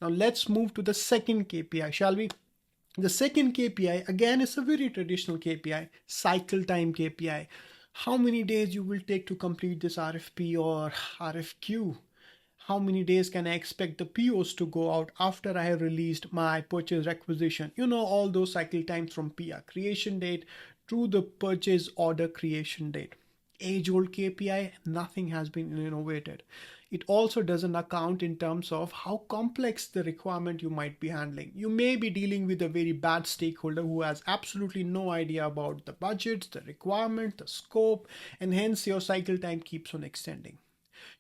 Now let's move to the second KPI, shall we? The second KPI, again, is a very traditional KPI, cycle time KPI. How many days you will take to complete this RFP or RFQ? How many days can I expect the POs to go out after I have released my purchase requisition? You know, all those cycle times from PR creation date to the purchase order creation date. Age-old KPI, nothing has been innovated. It also doesn't account in terms of how complex the requirement you might be handling. You may be dealing with a very bad stakeholder who has absolutely no idea about the budgets, the requirement, the scope, and hence your cycle time keeps on extending.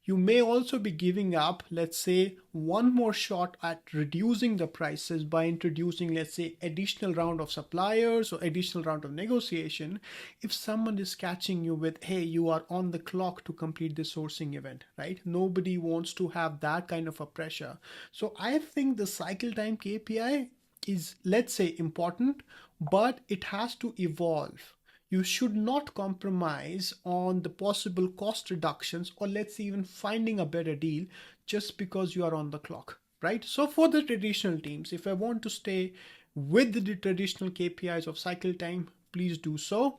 You may also be giving up, let's say, one more shot at reducing the prices by introducing, let's say, additional round of suppliers or additional round of negotiation. If someone is catching you with, hey, you are on the clock to complete the sourcing event, right? Nobody wants to have that kind of a pressure. So I think the cycle time KPI is, let's say, important, but it has to evolve. You should not compromise on the possible cost reductions, or let's say even finding a better deal just because you are on the clock, right? So for the traditional teams, if I want to stay with the traditional KPIs of cycle time, please do so.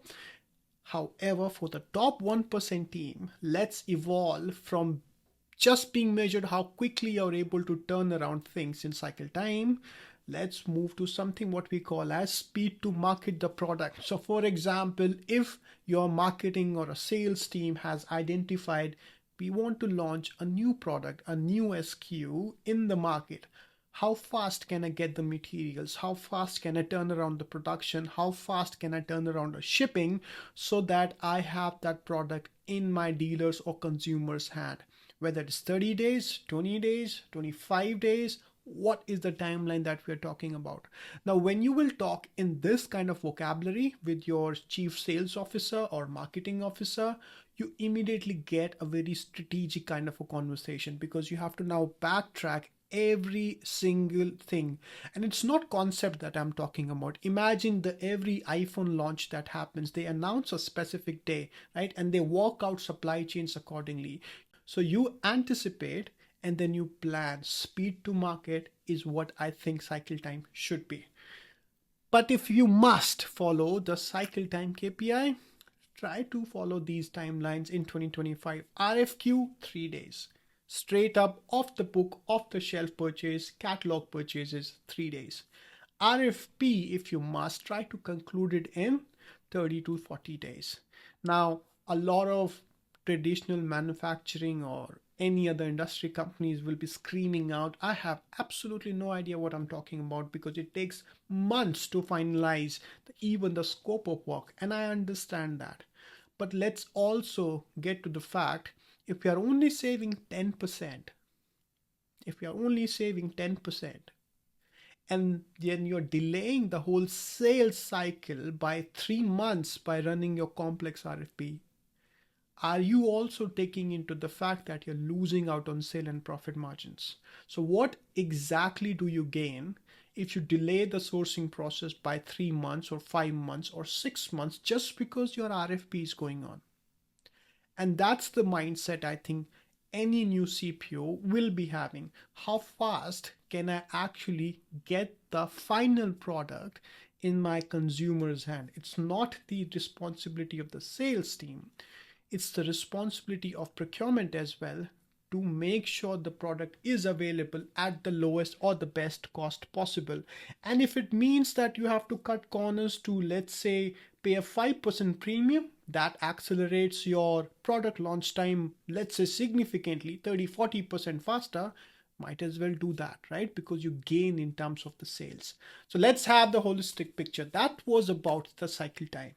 However, for the top 1% team, let's evolve from just being measured how quickly you're able to turn around things in cycle time. Let's move to something what we call as speed to market the product. So for example, if your marketing or a sales team has identified we want to launch a new product, a new SKU in the market, how fast can I get the materials? How fast can I turn around the production? How fast can I turn around the shipping so that I have that product in my dealers or consumers' hand? Whether it's 30 days, 20 days, 25 days, what is the timeline that we're talking about? Now, when you will talk in this kind of vocabulary with your chief sales officer or marketing officer, you immediately get a very strategic kind of a conversation because you have to now backtrack every single thing. And it's not concept that I'm talking about. Imagine the every iPhone launch that happens, they announce a specific day, right? And they walk out supply chains accordingly. So you anticipate and then you plan. Speed to market is what I think cycle time should be. But if you must follow the cycle time KPI, try to follow these timelines in 2025. RFQ, 3 days. Straight up, off the book, off the shelf purchase, catalog purchases, 3 days. RFP, if you must, try to conclude it in 30 to 40 days. Now, a lot of traditional manufacturing or any other industry companies will be screaming out, I have absolutely no idea what I'm talking about because it takes months to finalize even the scope of work. And I understand that. But let's also get to the fact, if you are only saving 10%, and then you're delaying the whole sales cycle by 3 months by running your complex RFP, are you also taking into the fact that you're losing out on sale and profit margins? So what exactly do you gain if you delay the sourcing process by 3 months or 5 months or 6 months just because your RFP is going on? And that's the mindset I think any new CPO will be having. How fast can I actually get the final product in my consumer's hand? It's not the responsibility of the sales team. It's the responsibility of procurement as well to make sure the product is available at the lowest or the best cost possible. And if it means that you have to cut corners to, let's say, pay a 5% premium, that accelerates your product launch time, let's say significantly, 30-40% faster, might as well do that, right? Because you gain in terms of the sales. So let's have the holistic picture. That was about the cycle time.